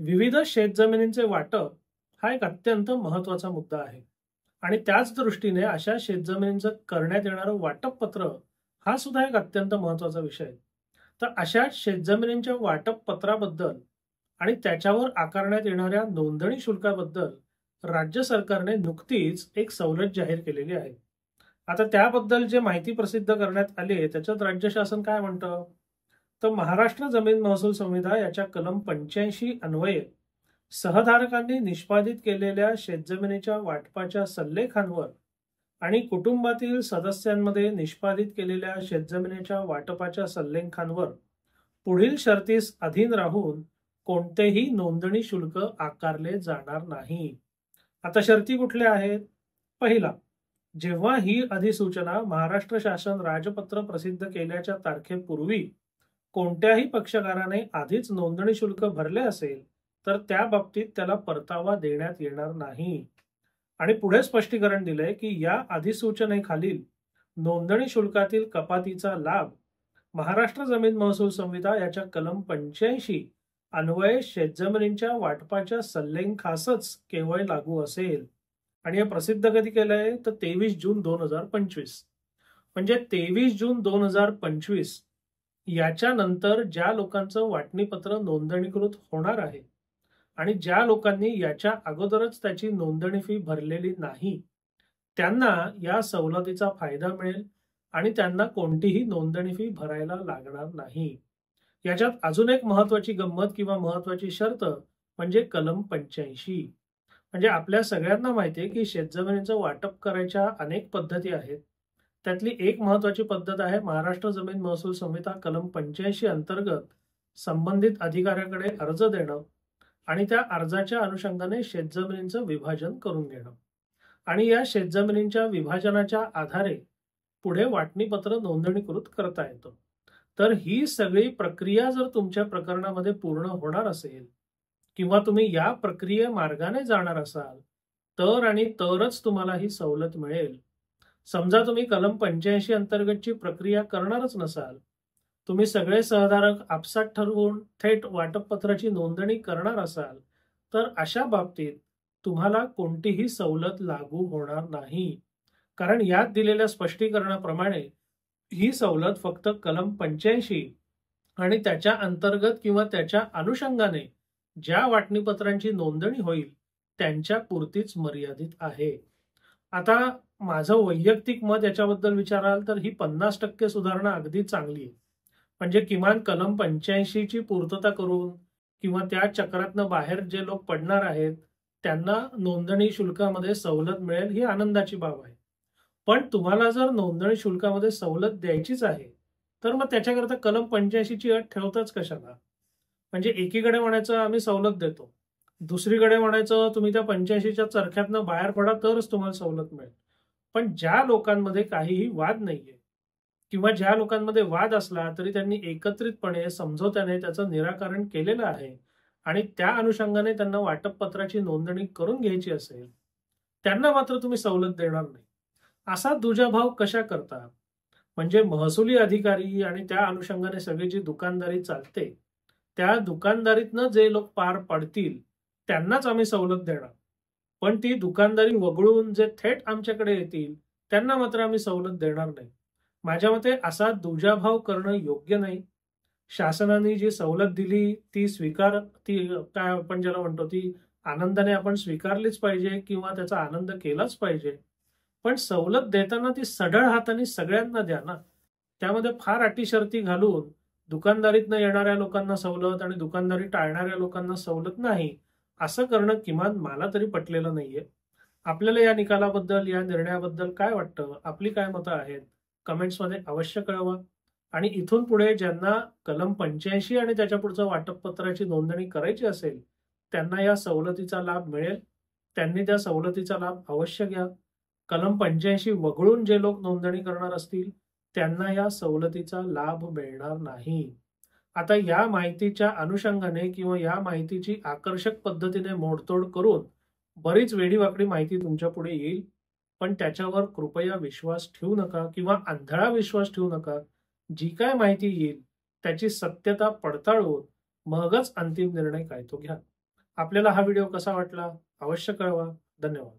विविध शेतजमिनींचे वाटप हा एक अत्यंत महत्त्वाचा मुद्दा आहे आणि त्याच दृष्टीने अशा शेतजमिनींचं करण्यात येणारं वाटप पत्र हा सुद्धा एक अत्यंत महत्त्वाचा विषय आहे. तर अशा शेतजमिनींच्या वाटप पत्राबद्दल आणि त्याच्यावर आकारण्यात येणाऱ्या नोंदणी शुल्काबद्दल राज्य सरकारने नुकतीच एक सवलत जाहीर केलेली आहे. आता त्याबद्दल जे माहिती प्रसिद्ध करण्यात आली आहे त्याच्यात राज्य शासन काय म्हणतं, तर महाराष्ट्र जमीन महसूल संहिता याच्या कलम 85 अन्वये सहधारकांनी निष्पादित केलेल्या शेतजमिनीच्या वाटपाच्या सल्लेखांवर आणि कुटुंबातील सदस्यांमध्ये निष्पादित केलेल्या शेतजमिनीच्या वाटपाच्या सल्लेखांवर पुढील शर्तीस अधीन राहून कोणतेही नोंदणी शुल्क आकारले जाणार नाही. आता शर्ती कुठल्या आहेत? पहिला, जेव्हा ही अधिसूचना महाराष्ट्र शासन राजपत्र प्रसिद्ध केल्याच्या तारखेपूर्वी कोणत्याही पक्षकाराने आधीच नोंदणी शुल्क भरले असेल तर त्या बाबतीत त्याला परतावा देण्यात येणार नाही. आणि पुढे स्पष्टीकरण दिलंय की या अधिसूचनेखालील नोंदणी शुल्कातील कपातीचा लाभ महाराष्ट्र जमीन महसूल संहिता याच्या कलम 85 अन्वये शेतजमिनींच्या वाटपाच्या सल्लेखासच केवळ लागू असेल. आणि हे प्रसिद्ध कधी केलंय तर 23 जून 2025. म्हणजे 23 जून 2025 याच्या नंतर ज्या लोकांचं वाटणीपत्र नोंदणीकृत होणार आहे आणि ज्या लोकांनी याच्या अगोदरच त्याची नोंदणी फी भरलेली नाही त्यांना या सवलतीचा फायदा मिळेल आणि त्यांना कोणतीही नोंदणी फी भरायला लागणार नाही. याच्यात अजून एक महत्वाची गंमत किंवा महत्वाची शर्त म्हणजे कलम 85. म्हणजे आपल्या सगळ्यांना माहिती आहे की शेतजमिनीचं वाटप करायच्या अनेक पद्धती आहेत. त्यातली एक महत्वाची पद्धत आहे महाराष्ट्र जमीन महसूल संहिता कलम 85 अंतर्गत संबंधित अधिकाऱ्याकडे अर्ज देणं आणि त्या अर्जाच्या अनुषंगाने शेतजमिनींचं विभाजन करून घेणं आणि या शेतजमिनींच्या विभाजनाच्या आधारे पुढे वाटणीपत्र नोंदणीकृत करता येतं. तर ही सगळी प्रक्रिया जर तुमच्या प्रकरणामध्ये पूर्ण होणार असेल किंवा तुम्ही या प्रक्रिये मार्गाने जाणार असाल तर आणि तरच तुम्हाला ही सवलत मिळेल. समजा तुम्ही कलम 85 अंतर्गतची प्रक्रिया करणारच नसाल, तुम्ही सगळे सहधारक आपसात ठरवून थेट वाटपपत्राची नोंदणी करणार असाल तर अशा बाबतीत तुम्हाला कोणतीही सवलत लागू होणार नाही. कारण यात दिलेल्या स्पष्टीकरणाप्रमाणे ही सवलत फक्त कलम 85 आणि त्याच्या अंतर्गत किंवा त्याच्या अनुषंगाने ज्या वाटणीपत्रांची नोंदणी होईल त्यांच्या पुरतीच मर्यादित आहे. आता माझं वैयक्तिक मत याच्याबद्दल विचाराल तर ही 50% सुधारणा अगदी चांगली आहे. म्हणजे किमान कलम 85 ची पूर्तता करून किंवा त्या चक्रातनं बाहेर जे लोक पडणार आहेत त्यांना नोंदणी शुल्कामध्ये सवलत मिळेल ही आनंदाची बाब आहे. पण तुम्हाला जर नोंदणी शुल्कामध्ये सवलत द्यायचीच आहे तर मग त्याच्याकरता कलम 85 ची अट ठेवताच कशाला? म्हणजे एकीकडे म्हणायचं आम्ही सवलत देतो, दुसरीकडे म्हणायचं तुम्ही त्या 85च्या चरख्यातनं बाहेर पडा तरच तुम्हाला सवलत मिळेल. पण ज्या लोकांमध्ये काहीही वाद नाहीये किंवा ज्या लोकांमध्ये वाद असला तरी त्यांनी एकत्रितपणे समझोत्याने त्याचं निराकरण केलेलं आहे आणि त्या अनुषंगाने त्यांना वाटपपत्राची नोंदणी करून घ्यायची असेल त्यांना मात्र तुम्ही सवलत देणार नाही. असा दुजाभाव कशा करता? म्हणजे महसुली अधिकारी आणि त्या अनुषंगाने सगळी जी दुकानदारी चालते त्या दुकानदारीतनं जे लोक पार पडतील त्यांनाच आम्ही सवलत देणार, पण ती दुकानदारी वगळून जे थेट आमच्याकडे येतील त्यांना मात्र आम्ही सवलत देणार नाही. माझ्या मते असा दुजाभाव करणं योग्य नाही. शासनाने जी सवलत दिली ती काय आपण ज्याला म्हणतो ती आनंदाने आपण स्वीकारलीच पाहिजे किंवा त्याचा आनंद केलाच पाहिजे. पण सवलत देताना ती सढळ हाताने सगळ्यांना द्या ना. त्यामध्ये फार अटी शर्ती घालून दुकानदारीतनं येणाऱ्या लोकांना सवलत आणि दुकानदारी टाळणाऱ्या लोकांना सवलत नाही असं करणं किमान मला तरी पटलेलं नाहीये. आपल्याला या निकालाबद्दल या निर्णयाबद्दल काय वाटतं, आपली काय मतं आहेत कमेंट्समध्ये अवश्य कळवा. आणि इथून पुढे ज्यांना कलम 85 आणि त्याच्या पुढचं वाटपपत्राची नोंदणी करायची असेल त्यांना या सवलतीचा लाभ मिळेल. त्यांनी त्या सवलतीचा लाभ अवश्य घ्या. कलम 85 वगळून जे लोक नोंदणी करणार असतील त्यांना या सवलतीचा लाभ मिळणार नाही. आता या माहितीच्या अनुषंगाने किंवा या माहितीची आकर्षक पद्धतीने मोडतोड करून बरीच वेडीवाकडी माहिती तुमच्या पुढे येईल, पण त्याच्यावर कृपया विश्वास ठेवू नका किंवा आंधळा विश्वास ठेवू नका. जी काय माहिती येईल त्याची सत्यता पडताळून मगच अंतिम निर्णय काय तो घ्या. आपल्याला हा व्हिडिओ कसा वाटला अवश्य कळवा. धन्यवाद.